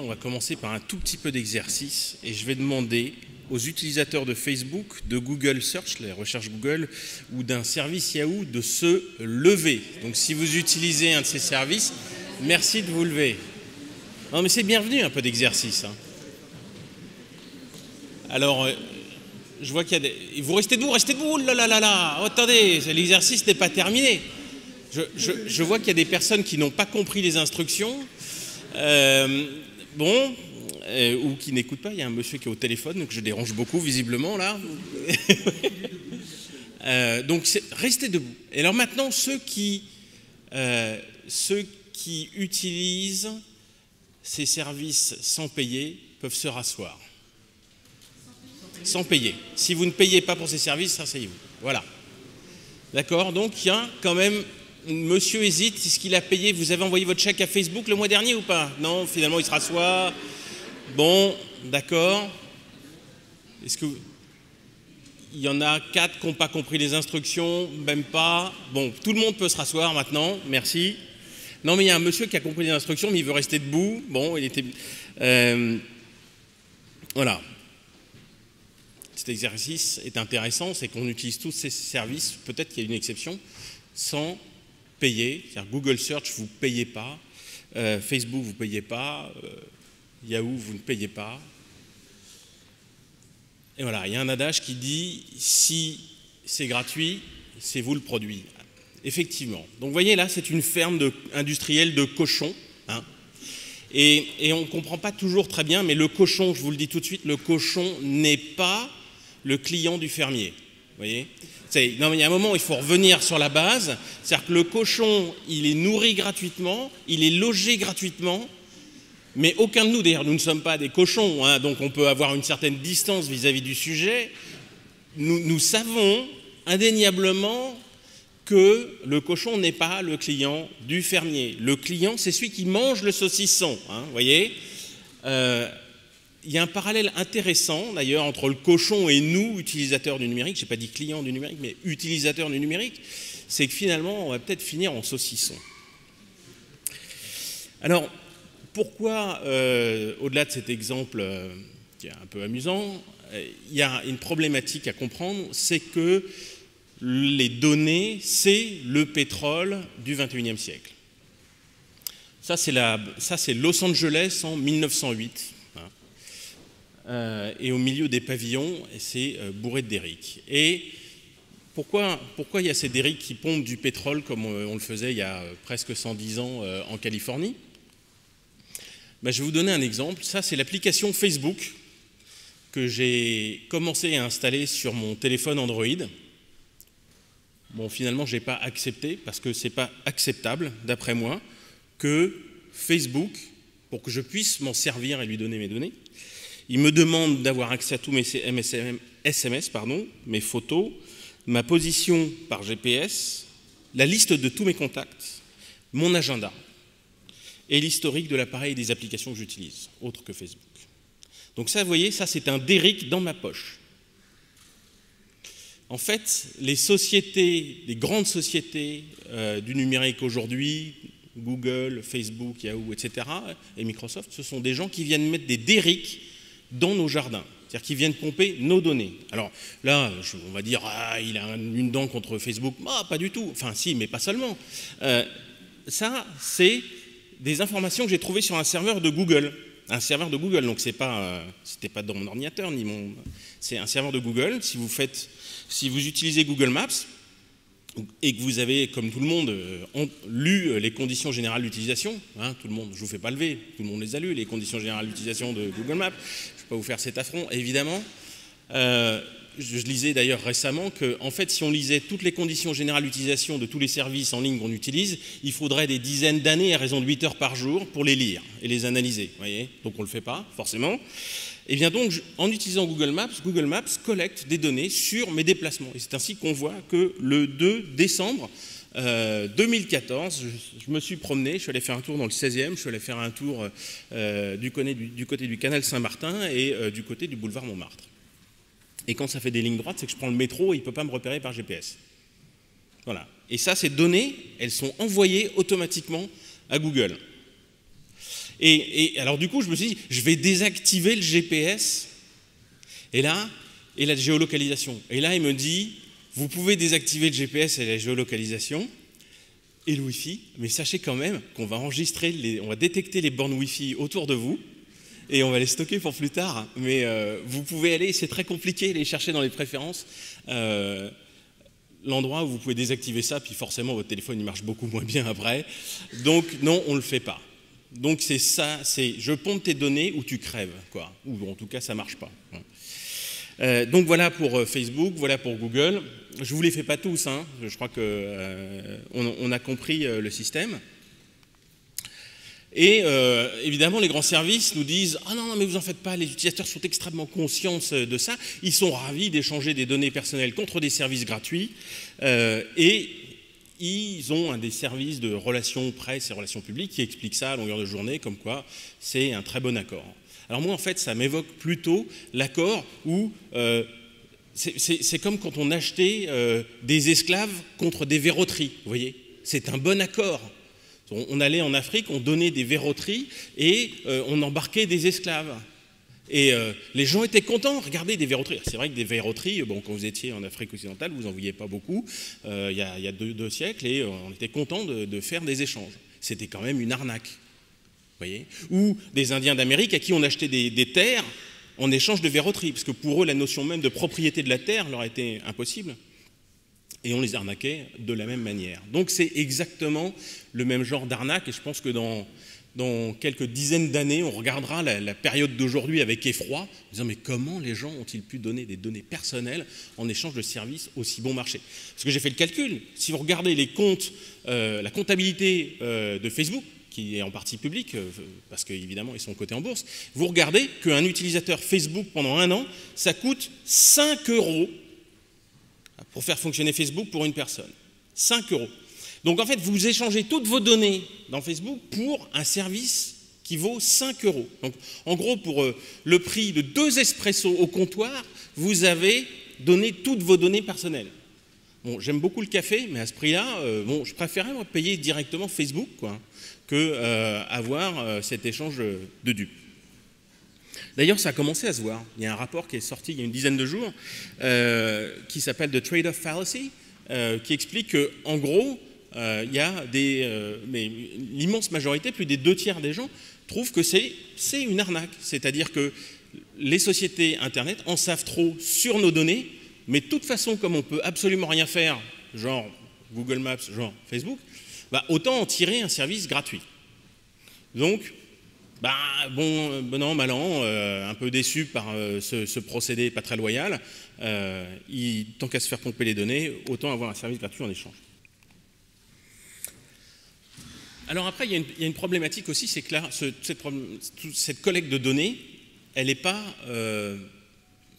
On va commencer par un tout petit peu d'exercice et je vais demander aux utilisateurs de Facebook, de Google Search, les recherches Google, ou d'un service Yahoo de se lever. Donc si vous utilisez un de ces services, merci de vous lever. Non mais c'est bienvenu un peu d'exercice. Hein. Alors, je vois qu'il y a des... Vous restez debout, oh là là là là, oh, attendez, l'exercice n'est pas terminé. Je vois qu'il y a des personnes qui n'ont pas compris les instructions. Ou qui n'écoutent pas. Il y a un monsieur qui est au téléphone, donc je dérange beaucoup visiblement là. Donc restez debout. Et alors maintenant, ceux qui utilisent ces services sans payer peuvent se rasseoir. Sans payer. Si vous ne payez pas pour ces services, rasseyez-vous. Voilà. D'accord. Donc il y a quand même... Monsieur hésite, est-ce qu'il a payé? Vous avez envoyé votre chèque à Facebook le mois dernier ou pas? Non, finalement il se rassoit. Bon, d'accord. Est-ce que... Il y en a 4 qui n'ont pas compris les instructions, même pas. Bon, tout le monde peut se rasseoir maintenant, merci. Non, mais il y a un monsieur qui a compris les instructions, mais il veut rester debout. Bon, il était... Voilà. Cet exercice est intéressant, c'est qu'on utilise tous ces services, peut-être qu'il y a une exception, sans payer. C'est-à-dire Google Search, vous ne payez pas. Facebook, vous ne payez pas. Yahoo, vous ne payez pas. Et voilà, il y a un adage qui dit « si c'est gratuit, c'est vous le produit ». Effectivement. Donc vous voyez là, c'est une ferme industrielle de cochons. Hein, et on ne comprend pas toujours très bien, mais le cochon, je vous le dis tout de suite, le cochon n'est pas le client du fermier. Vous voyez ? Non, mais il y a un moment où il faut revenir sur la base. C'est-à-dire que le cochon, il est nourri gratuitement, il est logé gratuitement, mais aucun de nous, d'ailleurs, nous ne sommes pas des cochons, hein, donc on peut avoir une certaine distance vis-à-vis du sujet. Nous savons indéniablement que le cochon n'est pas le client du fermier. Le client, c'est celui qui mange le saucisson, hein, vous voyez. Il y a un parallèle intéressant, d'ailleurs, entre le cochon et nous, utilisateurs du numérique. Je n'ai pas dit clients du numérique, mais utilisateurs du numérique. C'est que finalement, on va peut-être finir en saucisson. Alors, pourquoi, au-delà de cet exemple qui est un peu amusant, il y a une problématique à comprendre, c'est que les données, c'est le pétrole du XXIe siècle. Ça, c'est Los Angeles en 1908. Et au milieu des pavillons, c'est bourré de derricks. Et pourquoi il y a ces derricks qui pompent du pétrole comme on le faisait il y a presque 110 ans en Californie? Ben, je vais vous donner un exemple. Ça, c'est l'application Facebook que j'ai commencé à installer sur mon téléphone Android. Bon, finalement, je n'ai pas accepté parce que ce n'est pas acceptable, d'après moi, que Facebook, pour que je puisse m'en servir et lui donner mes données, il me demande d'avoir accès à tous mes SMS, mes photos, ma position par GPS, la liste de tous mes contacts, mon agenda et l'historique de l'appareil et des applications que j'utilise, autres que Facebook. Donc ça, vous voyez, ça c'est un derrick dans ma poche. En fait, les grandes sociétés du numérique aujourd'hui, Google, Facebook, Yahoo, etc., et Microsoft, ce sont des gens qui viennent mettre des derricks dans nos jardins, c'est-à-dire qu'ils viennent pomper nos données. Alors là, on va dire, il a une dent contre Facebook. Pas du tout. Enfin, si, mais pas seulement. Ça, c'est des informations que j'ai trouvées sur un serveur de Google. Un serveur de Google, donc c'était pas dans mon ordinateur, c'est un serveur de Google. Si vous utilisez Google Maps, et que vous avez, comme tout le monde, lu les conditions générales d'utilisation, hein, tout le monde, je ne vous fais pas lever, tout le monde les a lues, les conditions générales d'utilisation de Google Maps, je ne vais pas vous faire cet affront, évidemment. Je lisais d'ailleurs récemment que, en fait, si on lisait toutes les conditions générales d'utilisation de tous les services en ligne qu'on utilise, il faudrait des dizaines d'années à raison de 8 heures par jour pour les lire et les analyser, vous voyez. Donc on ne le fait pas, forcément. Et bien donc, en utilisant Google Maps collecte des données sur mes déplacements. Et c'est ainsi qu'on voit que le 2 décembre 2014, je me suis promené, je suis allé faire un tour dans le 16e, je suis allé faire un tour du côté du canal Saint-Martin et du côté du boulevard Montmartre. Et quand ça fait des lignes droites, c'est que je prends le métro et il ne peut pas me repérer par GPS. Voilà. Et ça, ces données, elles sont envoyées automatiquement à Google. Et alors du coup, je me suis dit, je vais désactiver le GPS et la géolocalisation. Et là, il me dit, vous pouvez désactiver le GPS et la géolocalisation et le Wi-Fi, mais sachez quand même qu'on va on va détecter les bornes Wi-Fi autour de vous et on va les stocker pour plus tard. Mais vous pouvez aller, c'est très compliqué, aller chercher dans les préférences l'endroit où vous pouvez désactiver ça, puis forcément votre téléphone il marche beaucoup moins bien après. Donc non, on ne le fait pas. Donc c'est ça, c'est je pompe tes données ou tu crèves, quoi. Ou en tout cas ça ne marche pas. Donc voilà pour Facebook, voilà pour Google. Je ne vous les fais pas tous, hein. Je crois qu'on a compris le système. Et évidemment, les grands services nous disent « Ah non, mais vous en faites pas, les utilisateurs sont extrêmement conscients de ça, ils sont ravis d'échanger des données personnelles contre des services gratuits et ils ont des services de relations presse et relations publiques qui expliquent ça à longueur de journée, comme quoi c'est un très bon accord. » Alors moi, en fait, ça m'évoque plutôt l'accord où c'est comme quand on achetait des esclaves contre des verroteries, vous voyez. C'est un bon accord. On allait en Afrique, on donnait des verroteries et on embarquait des esclaves. Et les gens étaient contents, regardez des verroteries. C'est vrai que des verroteries, bon, quand vous étiez en Afrique occidentale, vous n'en voyiez pas beaucoup il y a deux siècles et on était contents de faire des échanges. C'était quand même une arnaque. Voyez, ou des Indiens d'Amérique à qui on achetait des terres en échange de verroteries, parce que pour eux, la notion même de propriété de la terre leur était impossible, et on les arnaquait de la même manière. Donc c'est exactement le même genre d'arnaque, et je pense que dans quelques dizaines d'années, on regardera la période d'aujourd'hui avec effroi, en disant mais comment les gens ont-ils pu donner des données personnelles en échange de services aussi bon marché? Parce que j'ai fait le calcul, si vous regardez les comptes, la comptabilité de Facebook, qui est en partie public, parce qu'évidemment, ils sont cotés en bourse, vous regardez qu'un utilisateur Facebook pendant 1 an, ça coûte 5 € pour faire fonctionner Facebook pour une personne. 5 €. Donc en fait, vous échangez toutes vos données dans Facebook pour un service qui vaut 5 €. Donc en gros, pour le prix de 2 espressos au comptoir, vous avez donné toutes vos données personnelles. Bon, j'aime beaucoup le café, mais à ce prix-là, bon, je préférais moi, payer directement Facebook, quoi, que avoir cet échange de dupes. D'ailleurs, ça a commencé à se voir. Il y a un rapport qui est sorti il y a une dizaine de jours qui s'appelle The Trade-off Fallacy, qui explique qu'en gros, il y a mais l'immense majorité, plus des 2/3 des gens, trouvent que c'est une arnaque. C'est-à-dire que les sociétés Internet en savent trop sur nos données, mais de toute façon, comme on ne peut absolument rien faire, genre Google Maps, genre Facebook, bah, autant en tirer un service gratuit. Donc, bah, bon an, mal an, un peu déçu par ce procédé pas très loyal, tant qu'à se faire pomper les données, autant avoir un service gratuit en échange. Alors après, il y a une problématique aussi, c'est que là, cette collecte de données, elle n'est pas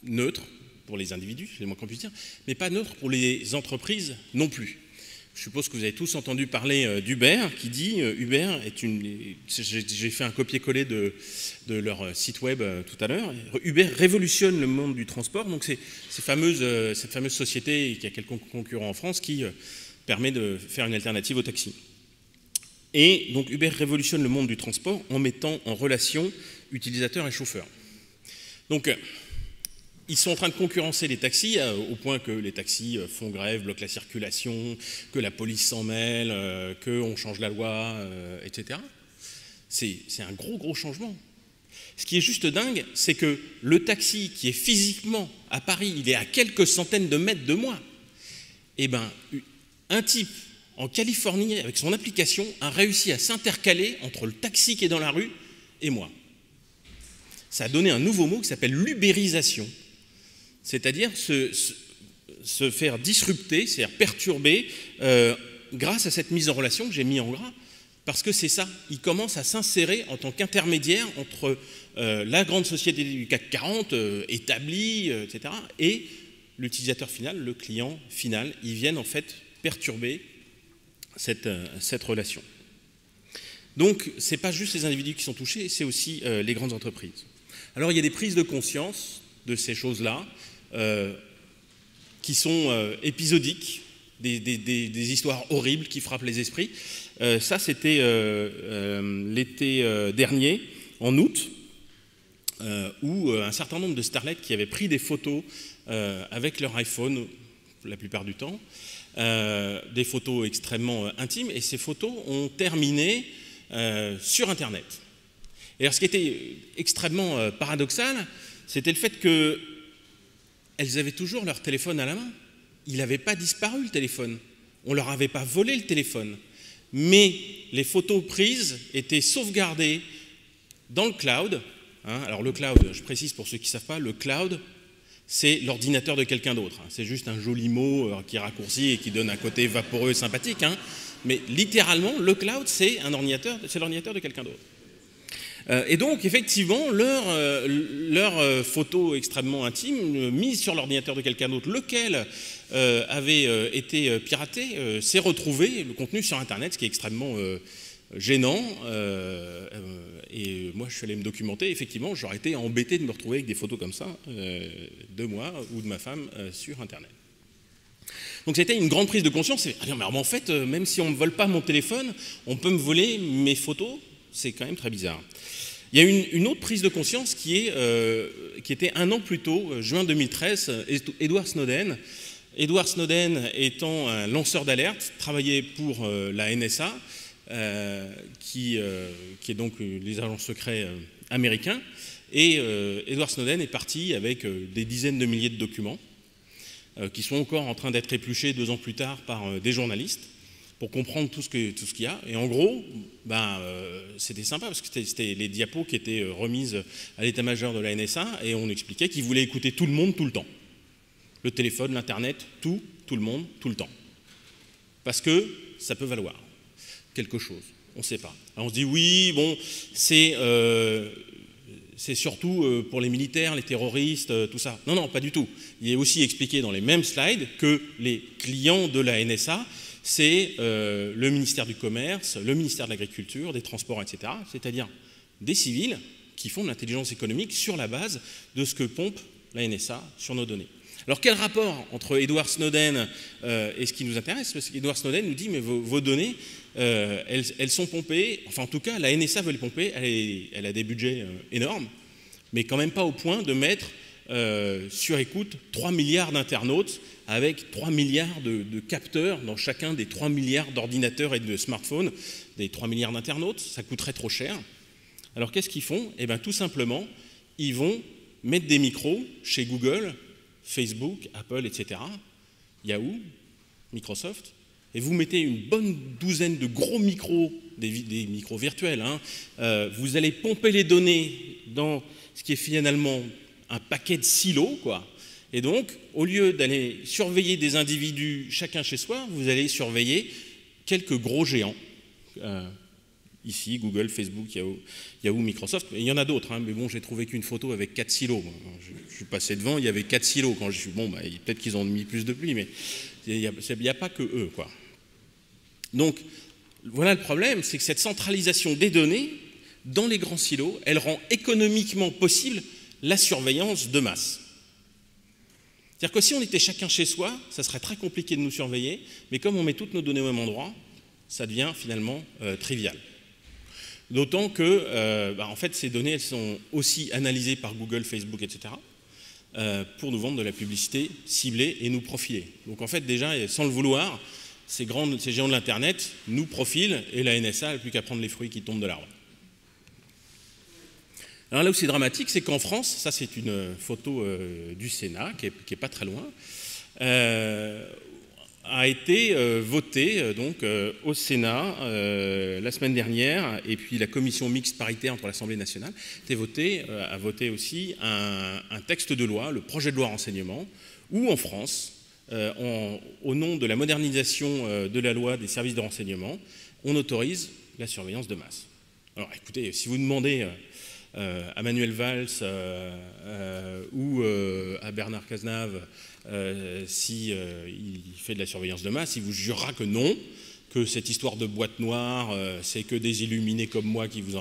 neutre pour les individus, c'est le moins qu'on puisse dire, mais pas neutre pour les entreprises non plus. Je suppose que vous avez tous entendu parler d'Uber, qui dit Uber est j'ai fait un copier-coller de leur site web tout à l'heure. Uber révolutionne le monde du transport, donc c'est cette fameuse société qui a quelques concurrents en France qui permet de faire une alternative au taxi. Et donc Uber révolutionne le monde du transport en mettant en relation utilisateurs et chauffeurs. Donc ils sont en train de concurrencer les taxis au point que les taxis font grève, bloquent la circulation, que la police s'en mêle, qu'on change la loi, etc. C'est un gros changement. Ce qui est juste dingue, c'est que le taxi qui est physiquement à Paris, il est à quelques centaines de mètres de moi. Eh bien, un type en Californie, avec son application, a réussi à s'intercaler entre le taxi qui est dans la rue et moi. Ça a donné un nouveau mot qui s'appelle l'ubérisation. C'est-à-dire se faire disrupter, c'est-à-dire perturber grâce à cette mise en relation que j'ai mis en gras, parce que c'est ça, il commence à s'insérer en tant qu'intermédiaire entre la grande société du CAC 40 établie, etc., et l'utilisateur final, le client final. Ils viennent en fait perturber cette relation. Donc, ce n'est pas juste les individus qui sont touchés, c'est aussi les grandes entreprises. Alors, il y a des prises de conscience de ces choses-là, qui sont épisodiques, des histoires horribles qui frappent les esprits. Ça, c'était l'été dernier, en août, où un certain nombre de starlets qui avaient pris des photos avec leur iPhone, la plupart du temps, des photos extrêmement intimes, et ces photos ont terminé sur Internet. Et alors, ce qui était extrêmement paradoxal, c'était le fait qu'elles avaient toujours leur téléphone à la main. Il n'avait pas disparu, le téléphone. On ne leur avait pas volé le téléphone. Mais les photos prises étaient sauvegardées dans le cloud. Alors le cloud, je précise pour ceux qui ne savent pas, le cloud, c'est l'ordinateur de quelqu'un d'autre. C'est juste un joli mot qui raccourcit et qui donne un côté vaporeux et sympathique. Mais littéralement, le cloud, c'est l'ordinateur de quelqu'un d'autre. Et donc, effectivement, leur photo extrêmement intime, mise sur l'ordinateur de quelqu'un d'autre, lequel avait été piraté, s'est retrouvé, le contenu sur Internet, ce qui est extrêmement gênant. Et moi, je suis allé me documenter. Effectivement, j'aurais été embêté de me retrouver avec des photos comme ça, de moi ou de ma femme, sur Internet. Donc c'était une grande prise de conscience. Mais en fait, même si on ne me vole pas mon téléphone, on peut me voler mes photos. C'est quand même très bizarre. Il y a une autre prise de conscience qui était un an plus tôt, juin 2013, Edward Snowden. Edward Snowden étant un lanceur d'alerte, travaillait pour la NSA, qui est donc les agents secrets américains. Et Edward Snowden est parti avec des dizaines de milliers de documents qui sont encore en train d'être épluchés 2 ans plus tard par des journalistes, pour comprendre tout ce qu'il y a. Et en gros, c'était sympa, parce que c'était les diapos qui étaient remises à l'état-major de la NSA, et on expliquait qu'ils voulaient écouter tout le monde, tout le temps. Le téléphone, l'Internet, tout le monde, tout le temps. Parce que ça peut valoir quelque chose, on ne sait pas. Alors on se dit, oui, bon, c'est surtout pour les militaires, les terroristes, tout ça. Non, pas du tout. Il est aussi expliqué dans les mêmes slides que les clients de la NSA, c'est le ministère du Commerce, le ministère de l'Agriculture, des Transports, etc., c'est-à-dire des civils qui font de l'intelligence économique sur la base de ce que pompe la NSA sur nos données. Alors quel rapport entre Edward Snowden et ce qui nous intéresse? Parce qu'Edward Snowden nous dit, mais vos données, elles sont pompées, enfin en tout cas la NSA veut les pomper, elle a des budgets énormes, mais quand même pas au point de mettre sur écoute 3 milliards d'internautes avec 3 milliards de capteurs dans chacun des 3 milliards d'ordinateurs et de smartphones, des 3 milliards d'internautes, ça coûterait trop cher. Alors qu'est-ce qu'ils font? Eh bien tout simplement, ils vont mettre des micros chez Google, Facebook, Apple, etc., Yahoo, Microsoft, et vous mettez une bonne douzaine de gros micros, des micros virtuels, vous allez pomper les données dans ce qui est finalement un paquet de silos, quoi. Et donc, au lieu d'aller surveiller des individus chacun chez soi, vous allez surveiller quelques gros géants. Ici, Google, Facebook, Yahoo, Microsoft. Et il y en a d'autres, mais bon, j'ai trouvé qu'une photo avec 4 silos. Je suis passé devant, il y avait 4 silos. Quand je suis peut-être qu'ils ont mis plus de pluie, mais il n'y a pas que eux, quoi. Donc, voilà le problème, c'est que cette centralisation des données dans les grands silos, elle rend économiquement possible la surveillance de masse. C'est-à-dire que si on était chacun chez soi, ça serait très compliqué de nous surveiller, mais comme on met toutes nos données au même endroit, ça devient finalement trivial. D'autant que en fait, ces données elles sont aussi analysées par Google, Facebook, etc., pour nous vendre de la publicité ciblée et nous profiler. Donc en fait, déjà, sans le vouloir, ces géants de l'Internet nous profilent et la NSA n'a plus qu'à prendre les fruits qui tombent de l'arbre. Alors là où c'est dramatique, c'est qu'en France, ça c'est une photo du Sénat, qui est pas très loin, a été voté donc, au Sénat la semaine dernière, et puis la commission mixte paritaire entre l'Assemblée nationale a voté aussi un texte de loi, le projet de loi renseignement, où en France, au nom de la modernisation de la loi des services de renseignement, on autorise la surveillance de masse. Alors écoutez, si vous demandez à Manuel Valls ou à Bernard Cazenave s'il fait de la surveillance de masse, il vous jurera que non, que cette histoire de boîte noire, c'est que des illuminés comme moi qui vous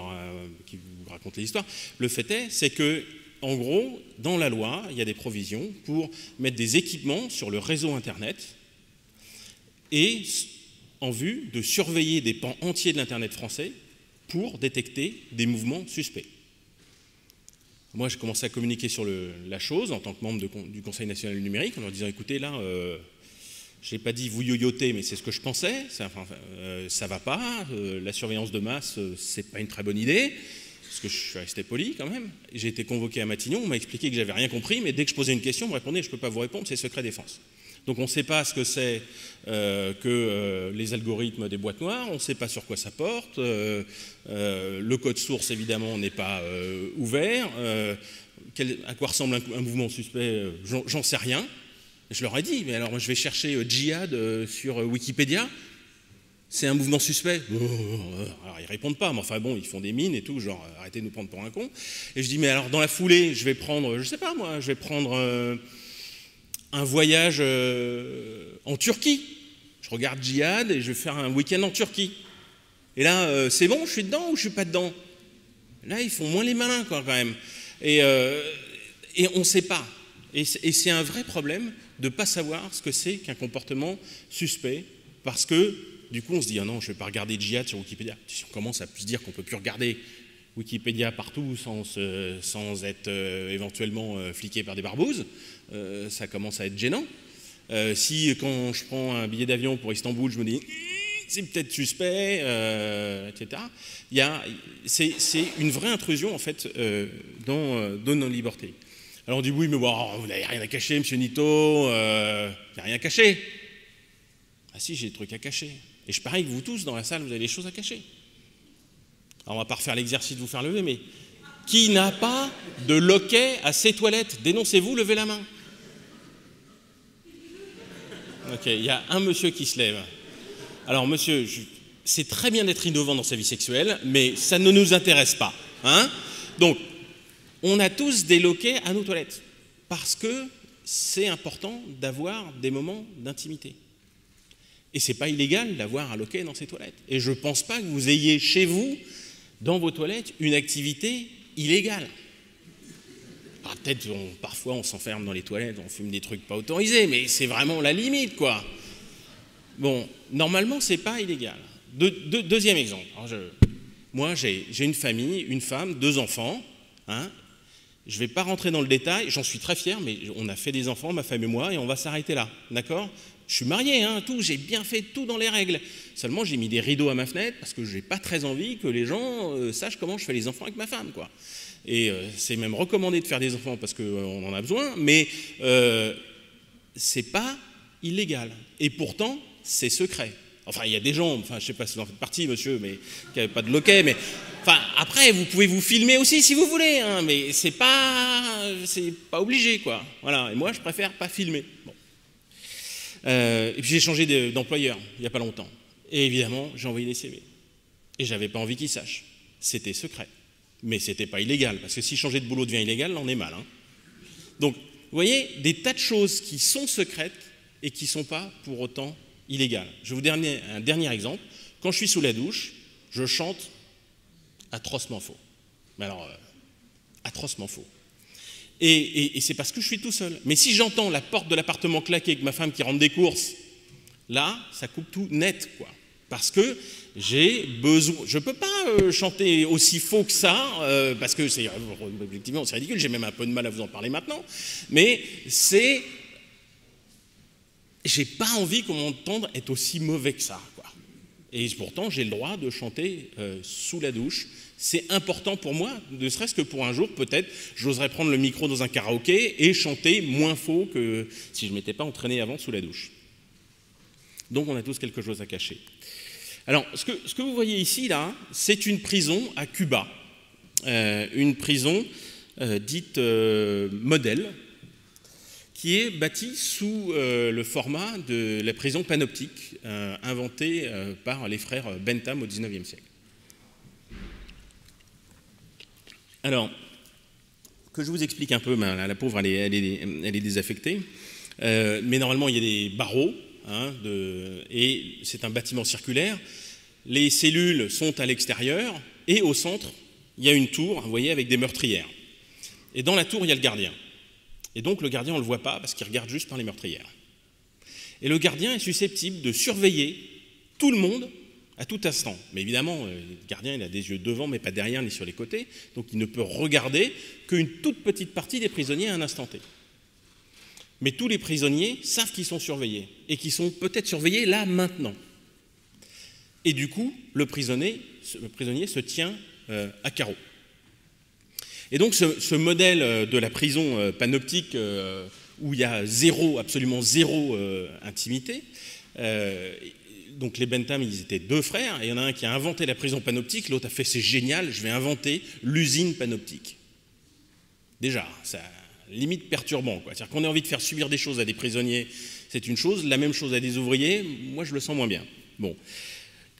racontent les histoires. Le fait est, c'est que, en gros, dans la loi, il y a des provisions pour mettre des équipements sur le réseau Internet et en vue de surveiller des pans entiers de l'Internet français pour détecter des mouvements suspects. Moi, j'ai commencé à communiquer sur la chose en tant que membre du Conseil national du numérique, en leur disant, écoutez, là, je n'ai pas dit vous yoyotez, mais c'est ce que je pensais, ça va pas, la surveillance de masse, c'est pas une très bonne idée, parce que je suis resté poli quand même. J'ai été convoqué à Matignon, on m'a expliqué que j'avais rien compris, mais dès que je posais une question, on me répondait, je ne peux pas vous répondre, c'est secret défense. Donc on ne sait pas ce que c'est que les algorithmes des boîtes noires, on ne sait pas sur quoi ça porte, le code source évidemment n'est pas ouvert, à quoi ressemble un mouvement suspect, j'en sais rien. Je leur ai dit, mais alors moi je vais chercher djihad sur Wikipédia, c'est un mouvement suspect. Alors ils répondent pas, mais enfin bon, ils font des mines et tout, genre arrêtez de nous prendre pour un con. Et je dis, mais alors dans la foulée, je vais prendre, je sais pas moi, je vais prendre un voyage en Turquie. Je regarde djihad et je vais faire un week-end en Turquie. Et là, c'est bon, je suis dedans ou je suis pas dedans? Là, ils font moins les malins quoi, quand même. Et on ne sait pas. Et c'est un vrai problème de ne pas savoir ce que c'est qu'un comportement suspect, parce que du coup, on se dit, ah non, je ne vais pas regarder djihad sur Wikipédia. Si on commence à se dire qu'on ne peut plus regarder Wikipédia partout sans être éventuellement fliqué par des barbouzes, ça commence à être gênant. Si quand je prends un billet d'avion pour Istanbul, je me dis c'est peut-être suspect, etc. C'est une vraie intrusion en fait dans nos libertés. Alors on dit oui, mais bon, vous n'avez rien à cacher, monsieur Nito, il n'y a rien à cacher. Ah si, j'ai des trucs à cacher. Et je parie que vous tous dans la salle, vous avez des choses à cacher. Alors on va pas refaire l'exercice de vous faire lever, mais qui n'a pas de loquet à ses toilettes? Dénoncez-vous, levez la main. Ok, il y a un monsieur qui se lève. Alors monsieur, c'est très bien d'être innovant dans sa vie sexuelle, mais ça ne nous intéresse pas. Hein? Donc, on a tous des loquets à nos toilettes, parce que c'est important d'avoir des moments d'intimité. Et c'est pas illégal d'avoir un loquet dans ses toilettes. Et je ne pense pas que vous ayez chez vous, dans vos toilettes, une activité illégale. Alors, peut-être, parfois, on s'enferme dans les toilettes, on fume des trucs pas autorisés, mais c'est vraiment la limite, quoi. Bon, normalement, c'est pas illégal. Deuxième exemple. Alors, moi, j'ai une famille, une femme, 2 enfants. Hein. Je ne vais pas rentrer dans le détail, j'en suis très fier, mais on a fait des enfants, ma femme et moi, et on va s'arrêter là, d'accord? Je suis marié, hein, tout, j'ai bien fait tout dans les règles. Seulement, j'ai mis des rideaux à ma fenêtre parce que je n'ai pas très envie que les gens sachent comment je fais les enfants avec ma femme, quoi. Et c'est même recommandé de faire des enfants parce qu'on en a besoin, mais c'est pas illégal. Et pourtant, c'est secret. Enfin, il y a des gens, enfin, je ne sais pas si vous en faites partie, monsieur, mais qui n'avaient pas de loquet, mais enfin, après, vous pouvez vous filmer aussi si vous voulez, hein, mais c'est pas obligé, quoi. Voilà. Et moi, je préfère pas filmer. Bon. Et puis j'ai changé d'employeur il n'y a pas longtemps. Et évidemment, j'ai envoyé des CV. Et j'avais pas envie qu'ils sachent. C'était secret. Mais c'était pas illégal, parce que si changer de boulot devient illégal, là, on est mal. Hein. Donc, vous voyez, des tas de choses qui sont secrètes et qui ne sont pas pour autant illégales. Je vais vous donner un dernier exemple. Quand je suis sous la douche, je chante atrocement faux. Mais alors, atrocement faux. Et c'est parce que je suis tout seul. Mais si j'entends la porte de l'appartement claquer avec ma femme qui rentre des courses, là, ça coupe tout net, quoi. Parce que j'ai besoin... Je ne peux pas chanter aussi faux que ça, parce que c'est objectivement, c'est ridicule, j'ai même un peu de mal à vous en parler maintenant, mais c'est... J'ai pas envie qu'on m'entende être aussi mauvais que ça, quoi. Et pourtant, j'ai le droit de chanter sous la douche. C'est important pour moi, ne serait-ce que pour un jour, peut-être, j'oserais prendre le micro dans un karaoké et chanter moins faux que si je ne m'étais pas entraîné avant sous la douche. Donc on a tous quelque chose à cacher. Alors, ce que vous voyez ici, là, c'est une prison à Cuba. Une prison dite modèle, qui est bâtie sous le format de la prison panoptique, inventée par les frères Bentham au XIXe siècle. Alors, que je vous explique un peu, ben, la pauvre, elle est désaffectée, mais normalement, il y a des barreaux, hein, et c'est un bâtiment circulaire. Les cellules sont à l'extérieur, et au centre, il y a une tour, vous voyez, avec des meurtrières. Et dans la tour, il y a le gardien. Et donc, le gardien, on ne le voit pas, parce qu'il regarde juste par les meurtrières. Et le gardien est susceptible de surveiller tout le monde à tout instant. Mais évidemment, le gardien il a des yeux devant, mais pas derrière ni sur les côtés, donc il ne peut regarder qu'une toute petite partie des prisonniers à un instant T. Mais tous les prisonniers savent qu'ils sont surveillés, et qu'ils sont peut-être surveillés là, maintenant. Et du coup, le prisonnier se tient à carreau. Et donc ce modèle de la prison panoptique, où il y a absolument zéro intimité, donc les Bentham, ils étaient deux frères, et il y en a un qui a inventé la prison panoptique, l'autre a fait « c'est génial, je vais inventer l'usine panoptique ». Déjà, ça limite perturbant, quoi. C'est-à-dire qu'on a envie de faire subir des choses à des prisonniers, c'est une chose, la même chose à des ouvriers, moi je le sens moins bien. Bon.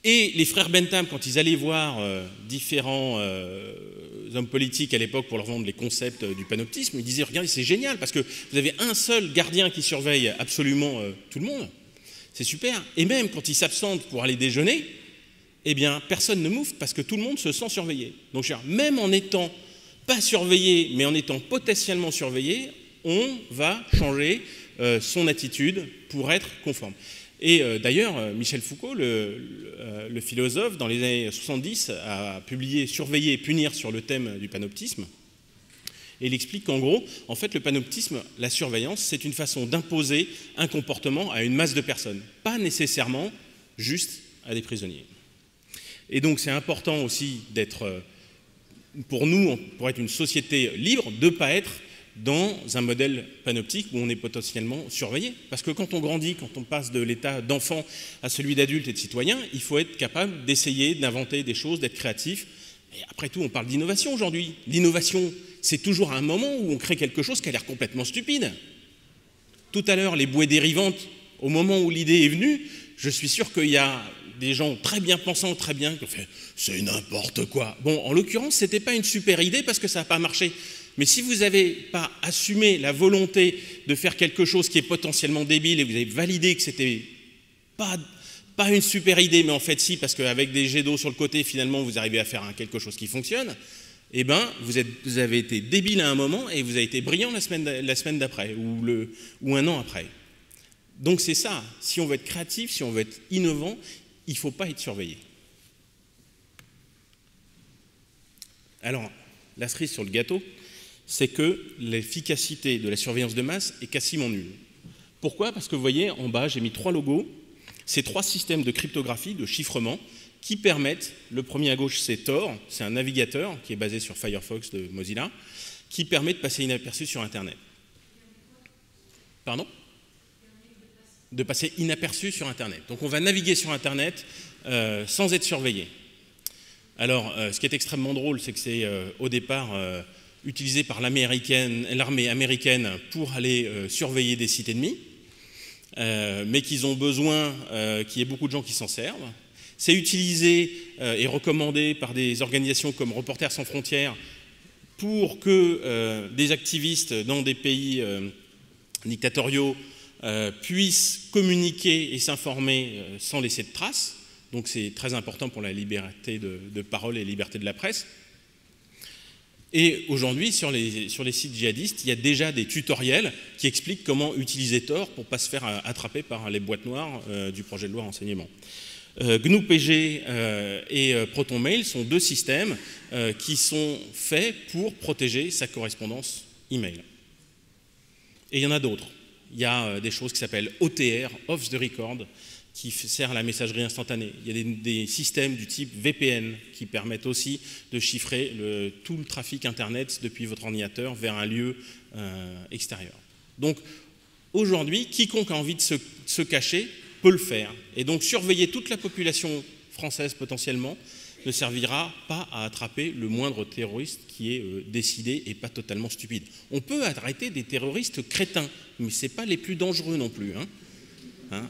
Et les frères Bentham, quand ils allaient voir différents hommes politiques à l'époque pour leur vendre les concepts du panoptisme, ils disaient « regardez, c'est génial, parce que vous avez un seul gardien qui surveille absolument tout le monde, c'est super. Et même quand ils s'absentent pour aller déjeuner, eh bien, personne ne mouffe parce que tout le monde se sent surveillé. Donc, même en n'étant pas surveillé, mais en étant potentiellement surveillé, on va changer son attitude pour être conforme. » Et d'ailleurs, Michel Foucault, le philosophe, dans les années 70, a publié « Surveiller et punir » sur le thème du panoptisme. Et il explique qu'en gros, en fait, le panoptisme, la surveillance, c'est une façon d'imposer un comportement à une masse de personnes, pas nécessairement juste à des prisonniers. Et donc, c'est important aussi d'être, pour nous, pour être une société libre, de ne pas être dans un modèle panoptique où on est potentiellement surveillé. Parce que quand on grandit, quand on passe de l'état d'enfant à celui d'adulte et de citoyen, il faut être capable d'essayer, d'inventer des choses, d'être créatif. Et après tout, on parle d'innovation aujourd'hui. L'innovation, c'est toujours un moment où on crée quelque chose qui a l'air complètement stupide. Tout à l'heure, les bouées dérivantes, au moment où l'idée est venue, je suis sûr qu'il y a des gens très bien pensants, très bien, qui ont fait « c'est n'importe quoi ». Bon, en l'occurrence, ce n'était pas une super idée parce que ça n'a pas marché. Mais si vous n'avez pas assumé la volonté de faire quelque chose qui est potentiellement débile et vous avez validé que c'était pas une super idée, mais en fait si, parce qu'avec des jets d'eau sur le côté, finalement, vous arrivez à faire quelque chose qui fonctionne, eh bien, vous avez été débile à un moment et vous avez été brillant la semaine d'après ou un an après. Donc c'est ça, si on veut être créatif, si on veut être innovant, il ne faut pas être surveillé. Alors, la cerise sur le gâteau, c'est que l'efficacité de la surveillance de masse est quasiment nulle. Pourquoi? Parce que vous voyez, en bas, j'ai mis 3 logos. C'est 3 systèmes de cryptographie, de chiffrement, qui permettent, le premier à gauche, c'est Tor, c'est un navigateur qui est basé sur Firefox de Mozilla, qui permet de passer inaperçu sur Internet. Pardon? De passer inaperçu sur Internet. Donc on va naviguer sur Internet sans être surveillé. Alors, ce qui est extrêmement drôle, c'est que c'est au départ utilisé par l'armée américaine pour aller surveiller des sites ennemis, mais qu'ils ont besoin qu'il y ait beaucoup de gens qui s'en servent. C'est utilisé et recommandé par des organisations comme Reporters sans frontières pour que des activistes dans des pays dictatoriaux puissent communiquer et s'informer sans laisser de traces. Donc c'est très important pour la liberté de parole et la liberté de la presse. Et aujourd'hui, sur les sites djihadistes, il y a déjà des tutoriels qui expliquent comment utiliser Tor pour ne pas se faire attraper par les boîtes noires du projet de loi renseignement. GNU-PG et ProtonMail sont 2 systèmes qui sont faits pour protéger sa correspondance email. Et il y en a d'autres. Il y a des choses qui s'appellent OTR, Off the Record, qui sert à la messagerie instantanée. Il y a des systèmes du type VPN qui permettent aussi de chiffrer tout le trafic Internet depuis votre ordinateur vers un lieu extérieur. Donc aujourd'hui, quiconque a envie de se cacher peut le faire. Et donc surveiller toute la population française potentiellement ne servira pas à attraper le moindre terroriste qui est décidé et pas totalement stupide. On peut arrêter des terroristes crétins, mais ce n'est pas les plus dangereux non plus.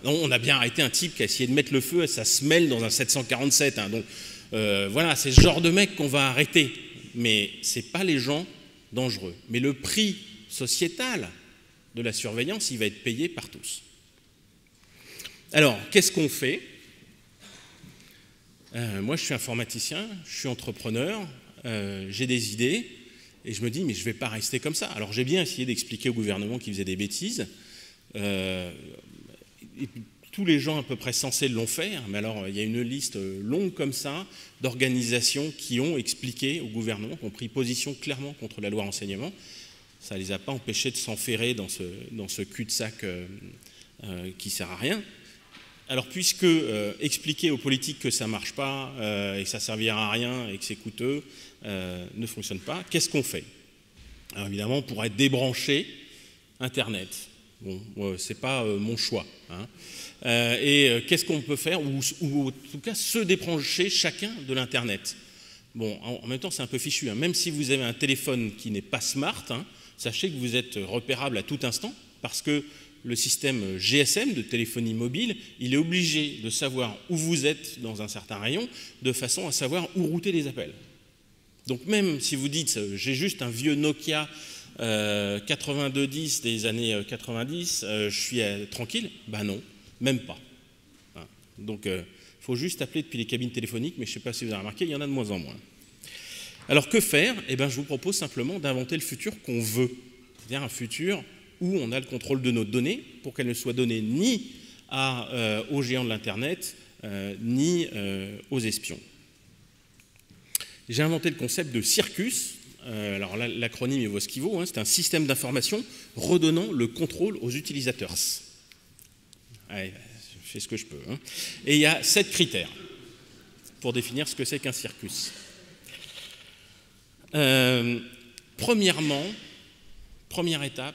On a bien arrêté un type qui a essayé de mettre le feu à sa semelle dans un 747. Donc voilà, c'est ce genre de mec qu'on va arrêter. Mais ce n'est pas les gens dangereux. Mais le prix sociétal de la surveillance, il va être payé par tous. Alors, qu'est-ce qu'on fait? Moi, je suis informaticien, je suis entrepreneur, j'ai des idées, et je me dis, mais je ne vais pas rester comme ça. Alors, j'ai bien essayé d'expliquer au gouvernement qu'il faisait des bêtises. et tous les gens à peu près sensés l'ont fait, hein, mais alors il y a une liste longue comme ça d'organisations qui ont expliqué au gouvernement, qui ont pris position clairement contre la loi renseignement. Ça ne les a pas empêchés de s'enferrer dans ce cul-de-sac qui ne sert à rien. Alors puisque expliquer aux politiques que ça ne marche pas et que ça ne servira à rien et que c'est coûteux ne fonctionne pas, qu'est-ce qu'on fait? Alors évidemment, on pourrait débrancher Internet. Bon, ce n'est pas mon choix. Hein. Qu'est-ce qu'on peut faire, ou en tout cas se débrancher chacun de l'Internet. Bon, en même temps, c'est un peu fichu. Hein. Même si vous avez un téléphone qui n'est pas smart, hein, sachez que vous êtes repérable à tout instant, parce que le système GSM de téléphonie mobile, il est obligé de savoir où vous êtes dans un certain rayon, de façon à savoir où router les appels. Donc même si vous dites « j'ai juste un vieux Nokia 8210 des années 90, je suis tranquille », ben non, même pas. Hein. Donc il faut juste appeler depuis les cabines téléphoniques, mais je ne sais pas si vous avez remarqué, il y en a de moins en moins. Alors que faire? Eh ben, je vous propose simplement d'inventer le futur qu'on veut, c'est-à-dire un futur où on a le contrôle de nos données pour qu'elles ne soient données ni aux géants de l'Internet, ni aux espions. J'ai inventé le concept de Circus. Alors l'acronyme il vaut ce qu'il vaut, hein, c'est un système d'information redonnant le contrôle aux utilisateurs. Allez, je fais ce que je peux. Hein. Et il y a 7 critères pour définir ce que c'est qu'un circus. Premièrement, première étape,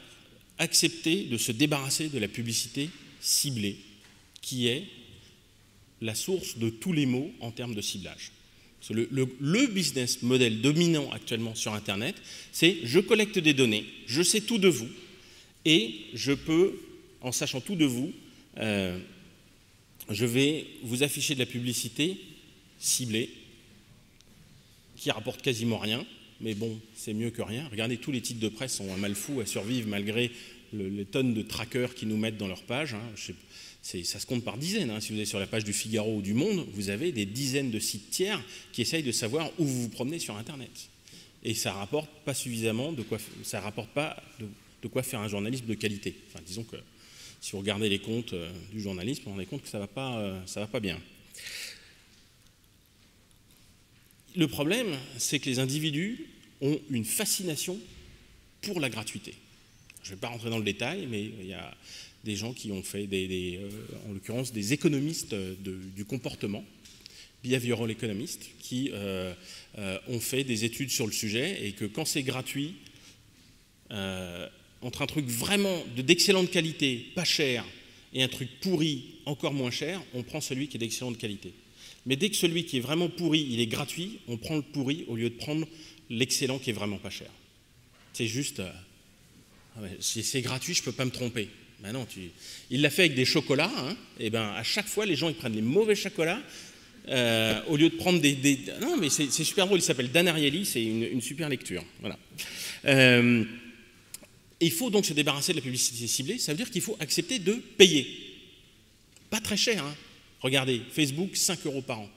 accepter de se débarrasser de la publicité ciblée, qui est la source de tous les maux en termes de ciblage. Le business model dominant actuellement sur Internet, c'est je collecte des données, je sais tout de vous, et je peux, en sachant tout de vous, je vais vous afficher de la publicité ciblée, qui rapporte quasiment rien, mais bon, c'est mieux que rien. Regardez, tous les titres de presse sont un mal fou à survivre malgré les tonnes de trackers qu'ils nous mettent dans leur page. Hein. Ça se compte par dizaines. Hein. Si vous allez sur la page du Figaro ou du Monde, vous avez des dizaines de sites tiers qui essayent de savoir où vous vous promenez sur Internet. Et ça ne rapporte pas suffisamment de quoi faire un journalisme de qualité. Enfin, disons que si vous regardez les comptes du journalisme, vous vous rendez compte que ça va pas bien. Le problème, c'est que les individus ont une fascination pour la gratuité. Je ne vais pas rentrer dans le détail, mais il y a des gens qui ont fait, en l'occurrence, des économistes du comportement, behavioral economistes, qui ont fait des études sur le sujet et que quand c'est gratuit, entre un truc vraiment d'excellente qualité, pas cher, et un truc pourri, encore moins cher, on prend celui qui est d'excellente qualité. Mais dès que celui qui est vraiment pourri, il est gratuit, on prend le pourri au lieu de prendre l'excellent qui est vraiment pas cher. C'est juste, si c'est gratuit, je ne peux pas me tromper. Ben non, il l'a fait avec des chocolats, hein, et ben à chaque fois, les gens ils prennent les mauvais chocolats au lieu de prendre des... Non, mais c'est super drôle, il s'appelle Dan Ariely, c'est une super lecture. Voilà. Il faut donc se débarrasser de la publicité ciblée, ça veut dire qu'il faut accepter de payer. Pas très cher, hein. Regardez, Facebook, 5 € par an.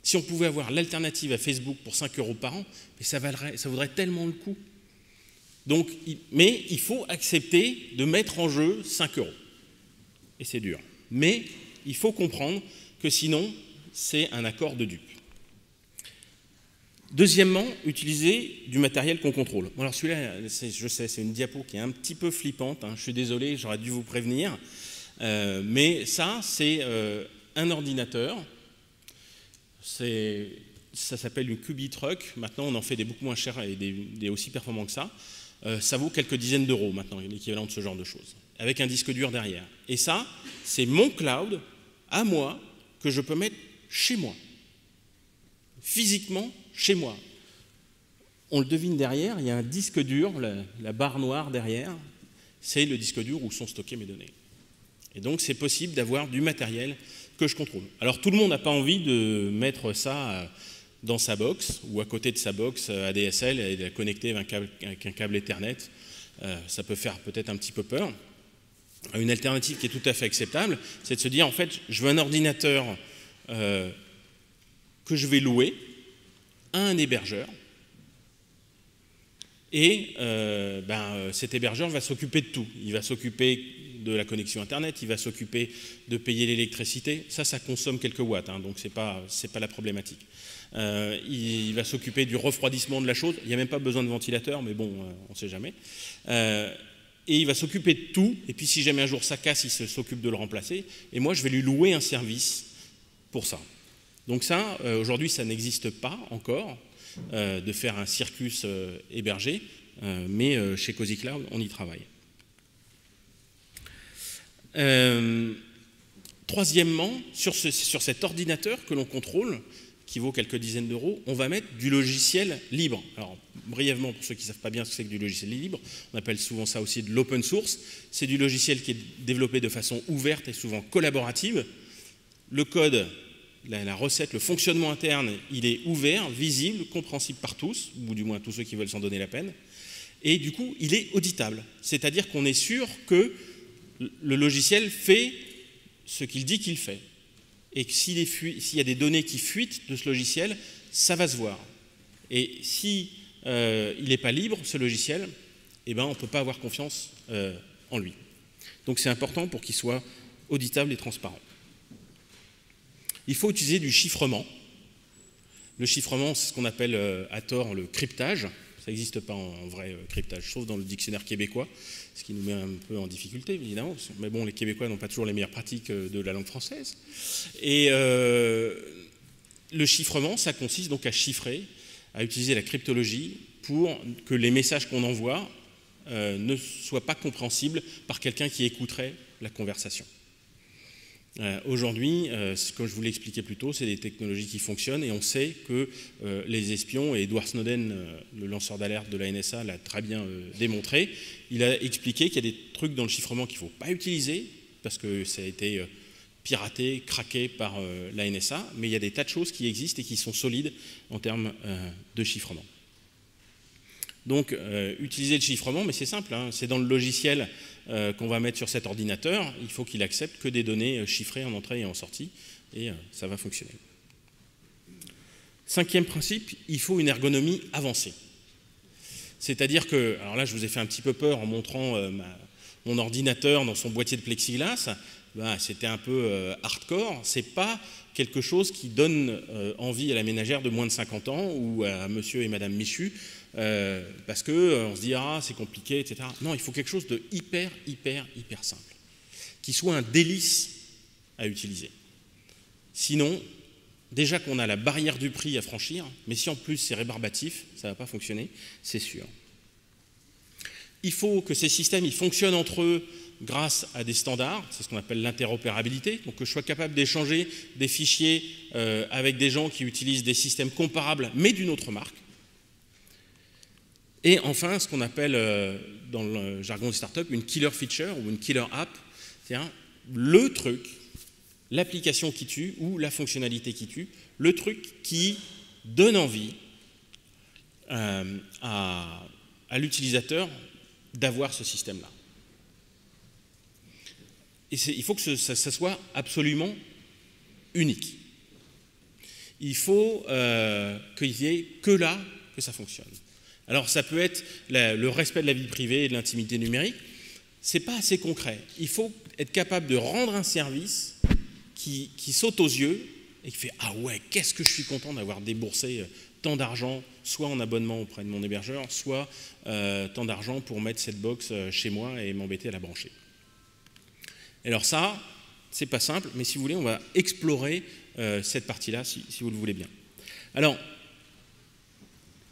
Si on pouvait avoir l'alternative à Facebook pour 5 € par an, mais ça vaudrait tellement le coup. Donc, mais il faut accepter de mettre en jeu 5 €. Et c'est dur. Mais il faut comprendre que sinon, c'est un accord de dupes. Deuxièmement, utiliser du matériel qu'on contrôle. Bon, alors celui-là, je sais, c'est une diapo qui est un petit peu flippante. Hein, je suis désolé, j'aurais dû vous prévenir. Mais ça, c'est un ordinateur. Ça s'appelle une QB Truck. Maintenant, on en fait des beaucoup moins chers et des aussi performants que ça. Ça vaut quelques dizaines d'euros maintenant, l'équivalent de ce genre de choses, avec un disque dur derrière. Et ça, c'est mon cloud à moi que je peux mettre chez moi, physiquement chez moi. On le devine derrière, il y a un disque dur, la barre noire derrière, c'est le disque dur où sont stockées mes données. Et donc, c'est possible d'avoir du matériel que je contrôle. Alors, tout le monde n'a pas envie de mettre ça dans sa box ou à côté de sa box ADSL et de la connecter avec un câble Ethernet. Ça peut faire peut-être un petit peu peur. Une alternative qui est tout à fait acceptable, c'est de se dire, en fait, je veux un ordinateur que je vais louer à un hébergeur. Et cet hébergeur va s'occuper de tout. Il va s'occuper de la connexion Internet, il va s'occuper de payer l'électricité. Ça consomme quelques watts, hein, donc c'est pas la problématique. Il va s'occuper du refroidissement de la chose. Il n'y a même pas besoin de ventilateur, mais bon, on ne sait jamais. Et il va s'occuper de tout. Et puis si jamais un jour ça casse, il s'occupe de le remplacer. Et moi, je vais lui louer un service pour ça. Donc ça, aujourd'hui, ça n'existe pas encore, de faire un Circus hébergé, mais chez Cozy Cloud, on y travaille. Troisièmement, sur cet ordinateur que l'on contrôle, qui vaut quelques dizaines d'euros, on va mettre du logiciel libre. Alors, brièvement, pour ceux qui ne savent pas bien ce que c'est que du logiciel libre, on appelle souvent ça aussi de l'open source. C'est du logiciel qui est développé de façon ouverte et souvent collaborative. Le code, la recette, le fonctionnement interne, il est ouvert, visible, compréhensible par tous, ou du moins tous ceux qui veulent s'en donner la peine. Et du coup, il est auditable. C'est-à-dire qu'on est sûr que le logiciel fait ce qu'il dit qu'il fait. Et que s'il y a des données qui fuitent de ce logiciel, ça va se voir. Et si il n'est pas libre, ce logiciel, eh ben, on ne peut pas avoir confiance en lui. Donc c'est important pour qu'il soit auditable et transparent. Il faut utiliser du chiffrement. Le chiffrement, c'est ce qu'on appelle à tort le cryptage. Ça n'existe pas en vrai cryptage, sauf dans le dictionnaire québécois, ce qui nous met un peu en difficulté, évidemment. Mais bon, les Québécois n'ont pas toujours les meilleures pratiques de la langue française. Et le chiffrement, ça consiste donc à chiffrer, à utiliser la cryptologie pour que les messages qu'on envoie ne soient pas compréhensibles par quelqu'un qui écouterait la conversation. Aujourd'hui, comme je vous l'ai expliqué plus tôt, c'est des technologies qui fonctionnent et on sait que les espions, et Edward Snowden, le lanceur d'alerte de la NSA, l'a très bien démontré. Il a expliqué qu'il y a des trucs dans le chiffrement qu'il ne faut pas utiliser parce que ça a été piraté, craqué par la NSA, mais il y a des tas de choses qui existent et qui sont solides en termes de chiffrement. Donc, utiliser le chiffrement, mais c'est simple, hein, c'est dans le logiciel qu'on va mettre sur cet ordinateur, il faut qu'il accepte que des données chiffrées en entrée et en sortie, et ça va fonctionner. Cinquième principe, il faut une ergonomie avancée. C'est-à-dire que, alors là je vous ai fait un petit peu peur en montrant mon ordinateur dans son boîtier de plexiglas, ben, c'était un peu hardcore, c'est pas quelque chose qui donne envie à la ménagère de moins de 50 ans ou à monsieur et madame Michu, parce qu'on se dit ah c'est compliqué, etc. Non, il faut quelque chose de hyper simple, qui soit un délice à utiliser. Sinon, déjà qu'on a la barrière du prix à franchir, mais si en plus c'est rébarbatif, ça ne va pas fonctionner, c'est sûr. Il faut que ces systèmes ils fonctionnent entre eux grâce à des standards, c'est ce qu'on appelle l'interopérabilité, donc que je sois capable d'échanger des fichiers avec des gens qui utilisent des systèmes comparables mais d'une autre marque. Et enfin, ce qu'on appelle dans le jargon des startups une killer feature ou une killer app, c'est-à-dire le truc, l'application qui tue ou la fonctionnalité qui tue, le truc qui donne envie à l'utilisateur d'avoir ce système-là. Et il faut que ça soit absolument unique. Il faut qu'il n'y ait que là que ça fonctionne. Alors ça peut être le respect de la vie privée et de l'intimité numérique, ce n'est pas assez concret. Il faut être capable de rendre un service qui saute aux yeux et qui fait « Ah ouais, qu'est-ce que je suis content d'avoir déboursé tant d'argent, soit en abonnement auprès de mon hébergeur, soit tant d'argent pour mettre cette box chez moi et m'embêter à la brancher. » Alors ça, c'est pas simple, mais si vous voulez, on va explorer cette partie-là, si vous le voulez bien. Alors,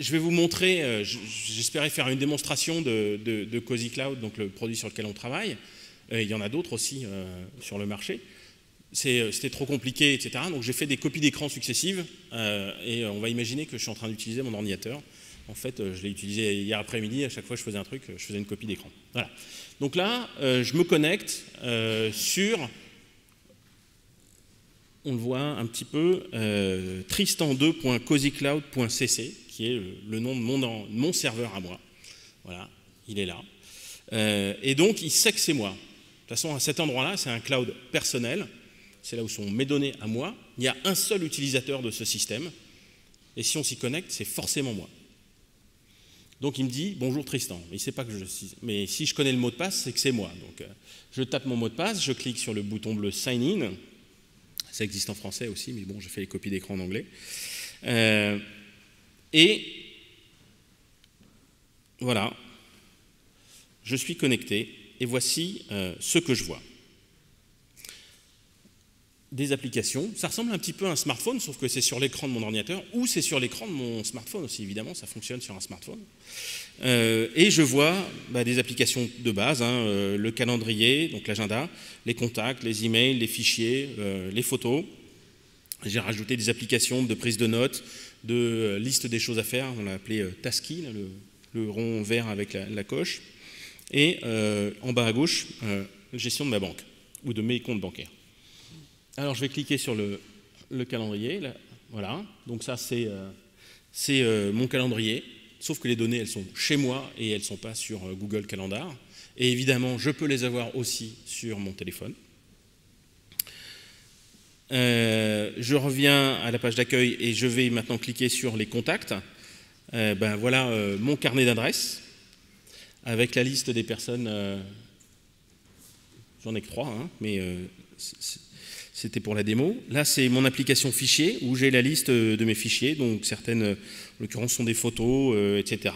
je vais vous montrer, j'espérais faire une démonstration de Cozy Cloud, donc le produit sur lequel on travaille. Il y en a d'autres aussi sur le marché. C'était trop compliqué, etc. Donc j'ai fait des copies d'écran successives et on va imaginer que je suis en train d'utiliser mon ordinateur. En fait, je l'ai utilisé hier après-midi, à chaque fois que je faisais un truc, je faisais une copie d'écran. Voilà. Donc là, je me connecte sur, on le voit un petit peu, tristan2.cozycloud.cc, qui est le nom de mon serveur à moi. Voilà, il est là. Et donc, il sait que c'est moi. De toute façon, à cet endroit-là, c'est un cloud personnel. C'est là où sont mes données à moi. Il y a un seul utilisateur de ce système. Et si on s'y connecte, c'est forcément moi. Donc il me dit « Bonjour Tristan ». Il ne sait pas que je suis... Mais si je connais le mot de passe, c'est que c'est moi. Donc je tape mon mot de passe, je clique sur le bouton bleu « Sign in ». Ça existe en français aussi, mais bon, je fais les copies d'écran en anglais. Et voilà, je suis connecté et voici ce que je vois. Des applications, ça ressemble un petit peu à un smartphone, sauf que c'est sur l'écran de mon ordinateur ou c'est sur l'écran de mon smartphone aussi, évidemment, ça fonctionne sur un smartphone. Et je vois des applications de base, le calendrier, donc l'agenda, les contacts, les emails, les fichiers, les photos. J'ai rajouté des applications de prise de notes, de liste des choses à faire, on l'a appelé Tasky, là, le rond vert avec la coche. Et en bas à gauche, gestion de ma banque ou de mes comptes bancaires. Alors je vais cliquer sur le calendrier, là, voilà, donc ça c'est mon calendrier, sauf que les données elles sont chez moi et elles ne sont pas sur Google Calendar. Et évidemment je peux les avoir aussi sur mon téléphone. Je reviens à la page d'accueil et je vais maintenant cliquer sur les contacts. Voilà mon carnet d'adresses avec la liste des personnes, j'en ai que 3, mais c'était pour la démo. Là, c'est mon application fichier où j'ai la liste de mes fichiers. Donc, certaines, en l'occurrence, sont des photos, etc.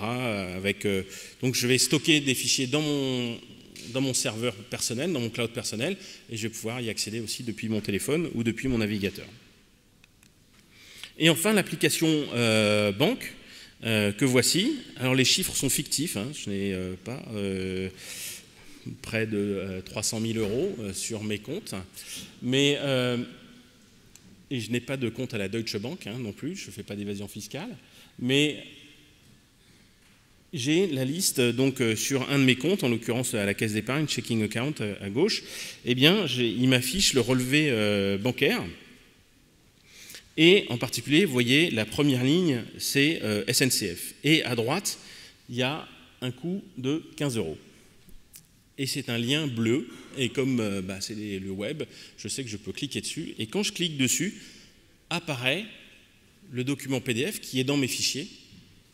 Donc, je vais stocker des fichiers dans mon serveur personnel, dans mon cloud personnel, et je vais pouvoir y accéder aussi depuis mon téléphone ou depuis mon navigateur. Et enfin, l'application banque que voici. Alors, les chiffres sont fictifs. Je n'ai pas près de 300 000 euros sur mes comptes. Mais et je n'ai pas de compte à la Deutsche Bank non plus, je ne fais pas d'évasion fiscale. Mais j'ai la liste donc sur un de mes comptes, en l'occurrence à la caisse d'épargne, checking account à gauche. Eh bien, il m'affiche le relevé bancaire. Et en particulier, vous voyez, la première ligne, c'est SNCF. Et à droite, il y a un coût de 15 euros. Et c'est un lien bleu, et comme c'est le web, je sais que je peux cliquer dessus, et quand je clique dessus, apparaît le document PDF qui est dans mes fichiers,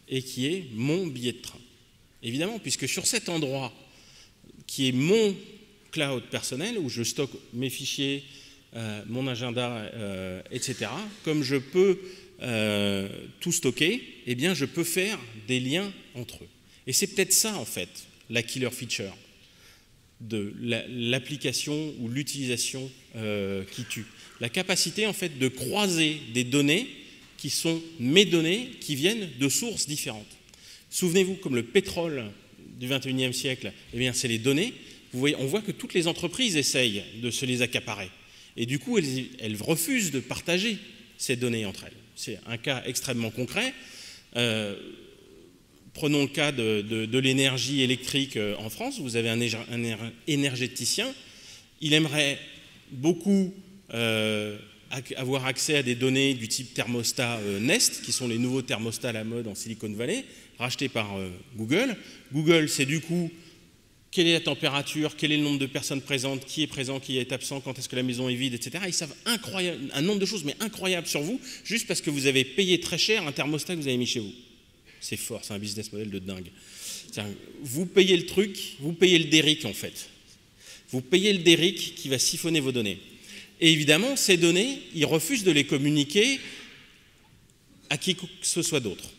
et qui est mon billet de train. Évidemment, puisque sur cet endroit, qui est mon cloud personnel, où je stocke mes fichiers, mon agenda, etc., comme je peux tout stocker, eh bien je peux faire des liens entre eux. Et c'est peut-être ça, en fait, la killer feature de l'application ou l'utilisation qui tue. La capacité en fait de croiser des données qui sont mes données qui viennent de sources différentes. Souvenez-vous, comme le pétrole du XXIe siècle, eh bien c'est les données. Vous voyez, on voit que toutes les entreprises essayent de se les accaparer. Et du coup, elles refusent de partager ces données entre elles. C'est un cas extrêmement concret. Prenons le cas de l'énergie électrique en France. Vous avez un énergéticien. Il aimerait beaucoup avoir accès à des données du type thermostat Nest, qui sont les nouveaux thermostats à la mode en Silicon Valley, rachetés par Google. Google, c'est du coup quelle est la température, quel est le nombre de personnes présentes, qui est présent, qui est absent, quand est-ce que la maison est vide, etc. Ils savent un nombre de choses, mais incroyables sur vous, juste parce que vous avez payé très cher un thermostat que vous avez mis chez vous. C'est fort, c'est un business model de dingue. Vous payez le truc, vous payez le Derrick en fait. Vous payez le Derrick qui va siphonner vos données. Et évidemment, ces données, ils refusent de les communiquer à qui que ce soit d'autre.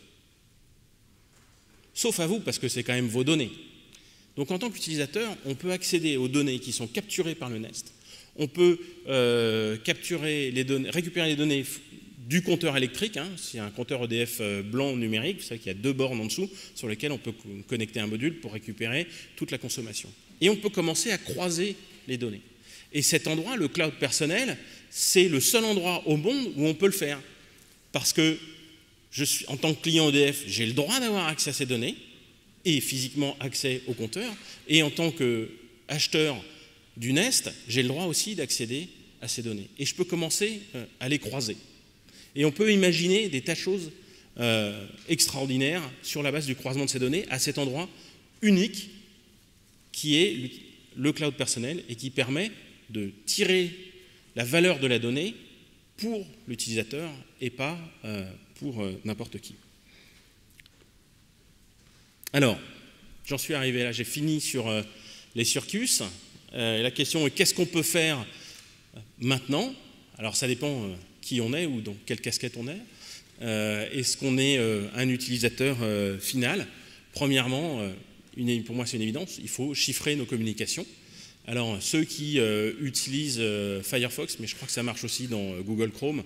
Sauf à vous, parce que c'est quand même vos données. Donc en tant qu'utilisateur, on peut accéder aux données qui sont capturées par le Nest. On peut récupérer les données du compteur électrique, c'est un compteur EDF blanc numérique, vous savez qu'il y a 2 bornes en dessous sur lesquelles on peut connecter un module pour récupérer toute la consommation. Et on peut commencer à croiser les données. Et cet endroit, le cloud personnel, c'est le seul endroit au monde où on peut le faire. Parce que en tant que client EDF, j'ai le droit d'avoir accès à ces données et physiquement accès au compteur. Et en tant qu'acheteur du Nest, j'ai le droit aussi d'accéder à ces données. Et je peux commencer à les croiser. Et on peut imaginer des tas de choses extraordinaires sur la base du croisement de ces données à cet endroit unique qui est le cloud personnel et qui permet de tirer la valeur de la donnée pour l'utilisateur et pas pour n'importe qui. Alors, j'en suis arrivé là, j'ai fini sur les circus. La question est qu'est-ce qu'on peut faire maintenant? Alors ça dépend qui on est ou dans quelle casquette on est. Est-ce qu'on est un utilisateur final? Premièrement, pour moi c'est une évidence, il faut chiffrer nos communications. Alors ceux qui utilisent Firefox, mais je crois que ça marche aussi dans Google Chrome,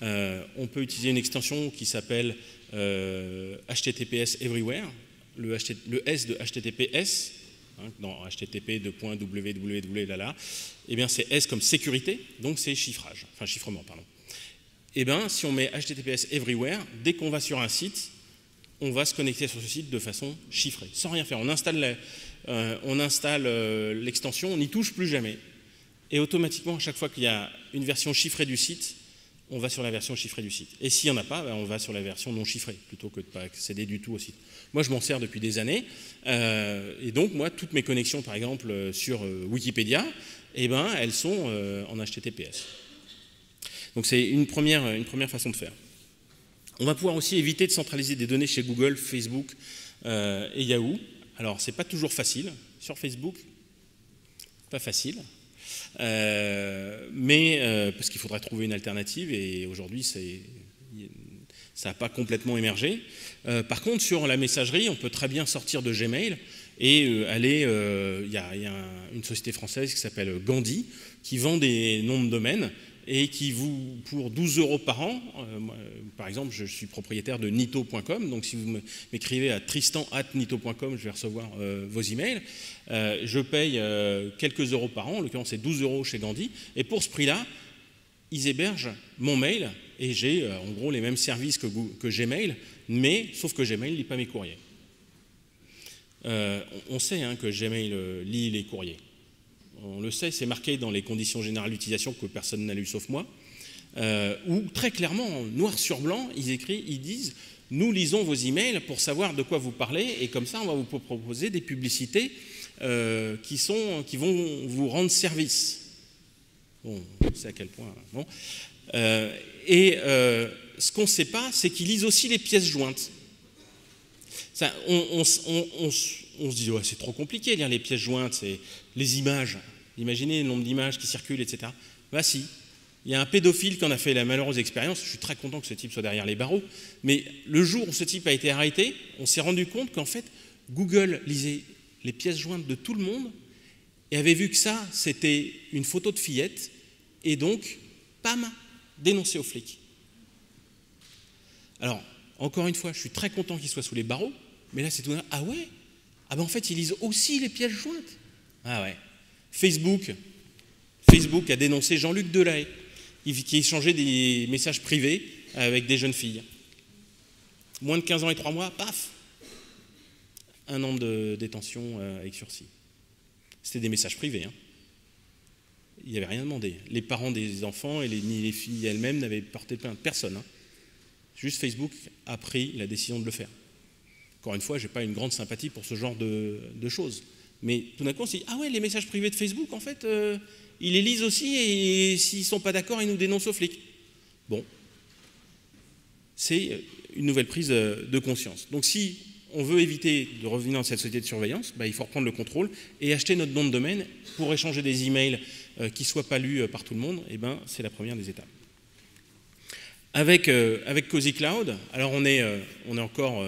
on peut utiliser une extension qui s'appelle HTTPS Everywhere, le S de HTTPS, dans http://www, eh bien c'est S comme sécurité, donc c'est chiffrement, pardon. Eh bien, si on met HTTPS Everywhere, dès qu'on va sur un site, on va se connecter sur ce site de façon chiffrée, sans rien faire. On installe l'extension, on n'y touche plus jamais. Et automatiquement, à chaque fois qu'il y a une version chiffrée du site, on va sur la version chiffrée du site. Et s'il n'y en a pas, on va sur la version non chiffrée, plutôt que de ne pas accéder du tout au site. Moi, je m'en sers depuis des années. Et donc, moi, toutes mes connexions, par exemple, sur Wikipédia, eh ben, elles sont en HTTPS. Donc, c'est une première façon de faire. On va pouvoir aussi éviter de centraliser des données chez Google, Facebook et Yahoo. Alors, ce n'est pas toujours facile. Sur Facebook, pas facile. Parce qu'il faudrait trouver une alternative et aujourd'hui ça n'a pas complètement émergé. Par contre, sur la messagerie, on peut très bien sortir de Gmail et aller. Il y a une société française qui s'appelle Gandhi qui vend des noms de domaine et qui vous, pour 12 € par an, par exemple, je suis propriétaire de nito.com, donc si vous m'écrivez à tristan@nito.com, je vais recevoir vos emails. Je paye quelques euros par an, en l'occurrence c'est 12 € chez Gandhi, et pour ce prix-là, ils hébergent mon mail, et j'ai en gros les mêmes services que Gmail, mais sauf que Gmail ne lit pas mes courriers. On sait que Gmail lit les courriers. On le sait, c'est marqué dans les conditions générales d'utilisation que personne n'a lu sauf moi, où très clairement, noir sur blanc, ils disent « Nous lisons vos emails pour savoir de quoi vous parlez et comme ça, on va vous proposer des publicités qui vont vous rendre service. » Bon, on sait à quel point. Bon. Ce qu'on ne sait pas, c'est qu'ils lisent aussi les pièces jointes. Ça, on se dit ouais, c'est trop compliqué de lire les pièces jointes, c'est les images. Imaginez le nombre d'images qui circulent, etc. Bah si, il y a un pédophile qui en a fait la malheureuse expérience. Je suis très content que ce type soit derrière les barreaux. Mais le jour où ce type a été arrêté, on s'est rendu compte qu'en fait, Google lisait les pièces jointes de tout le monde et avait vu que ça, c'était une photo de fillette et donc, pam, dénoncé aux flics. Alors, encore une fois, je suis très content qu'il soit sous les barreaux, mais là, c'est tout. Ah ouais? Ah ben en fait, ils lisent aussi les pièces jointes. Ah ouais. Facebook a dénoncé Jean-Luc Delahaye, qui échangeait des messages privés avec des jeunes filles. Moins de 15 ans et 3 mois, paf, 1 an de détention avec sursis. C'était des messages privés. Il n'y avait rien demandé. Les parents des enfants et ni les filles elles-mêmes n'avaient porté plainte. Personne. Juste Facebook a pris la décision de le faire. Encore une fois, je n'ai pas une grande sympathie pour ce genre de choses. Mais tout d'un coup, on s'est dit, ah ouais, les messages privés de Facebook, en fait, ils les lisent aussi et s'ils ne sont pas d'accord, ils nous dénoncent aux flics. Bon. C'est une nouvelle prise de conscience. Donc si on veut éviter de revenir dans cette société de surveillance, il faut reprendre le contrôle et acheter notre nom de domaine pour échanger des emails qui ne soient pas lus par tout le monde, c'est la première des étapes. Avec Cozy Cloud, alors on est encore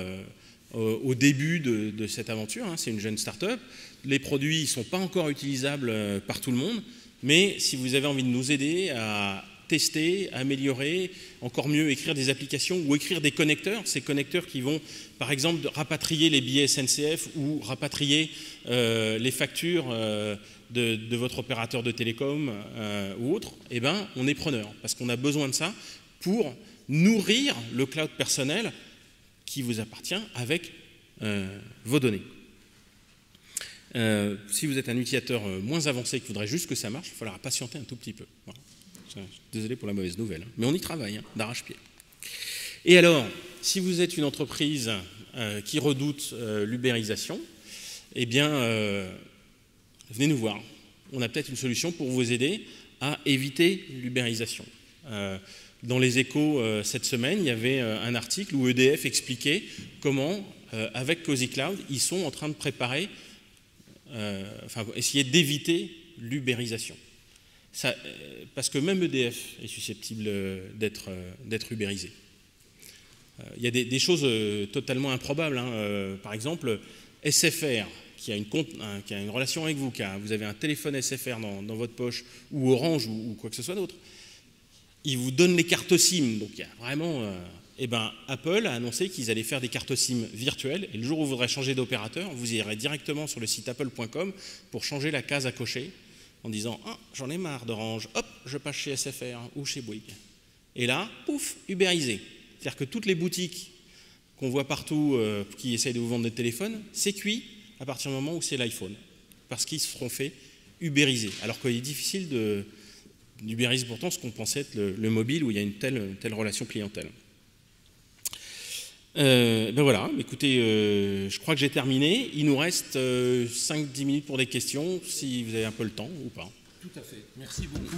au début de cette aventure, c'est une jeune start-up. Les produits ne sont pas encore utilisables par tout le monde, mais si vous avez envie de nous aider à tester, améliorer, encore mieux écrire des applications ou écrire des connecteurs, ces connecteurs qui vont par exemple rapatrier les billets SNCF ou rapatrier les factures de votre opérateur de télécom ou autre, on est preneur parce qu'on a besoin de ça pour nourrir le cloud personnel qui vous appartient avec vos données. Si vous êtes un utilisateur moins avancé et qu'il faudrait juste que ça marche, il faudra patienter un tout petit peu. Voilà. Désolé pour la mauvaise nouvelle, mais on y travaille, d'arrache-pied. Et alors, si vous êtes une entreprise qui redoute l'ubérisation, venez nous voir. On a peut-être une solution pour vous aider à éviter l'ubérisation. Dans les Échos cette semaine, il y avait un article où EDF expliquait comment avec Cozy Cloud, ils sont en train de préparer, essayer d'éviter l'ubérisation. Parce que même EDF est susceptible d'être ubérisé. Il y a des choses totalement improbables. Par exemple, SFR, qui a une relation avec vous, vous avez un téléphone SFR dans votre poche, ou Orange, ou quoi que ce soit d'autre, ils vous donnent les cartes SIM. Donc il y a vraiment... Apple a annoncé qu'ils allaient faire des cartes SIM virtuelles, et le jour où vous voudrez changer d'opérateur, vous irez directement sur le site apple.com pour changer la case à cocher, en disant « Ah, j'en ai marre d'Orange, hop, je passe chez SFR ou chez Bouygues ». Et là, pouf, ubérisé. C'est-à-dire que toutes les boutiques qu'on voit partout qui essayent de vous vendre des téléphones, c'est cuit à partir du moment où c'est l'iPhone, parce qu'ils se feront fait ubériser. Alors qu'il est difficile d'ubériser pourtant ce qu'on pensait être le mobile, où il y a une telle relation clientèle. Voilà, écoutez, je crois que j'ai terminé. Il nous reste 5-10 minutes pour des questions, si vous avez un peu le temps ou pas. Tout à fait, merci beaucoup.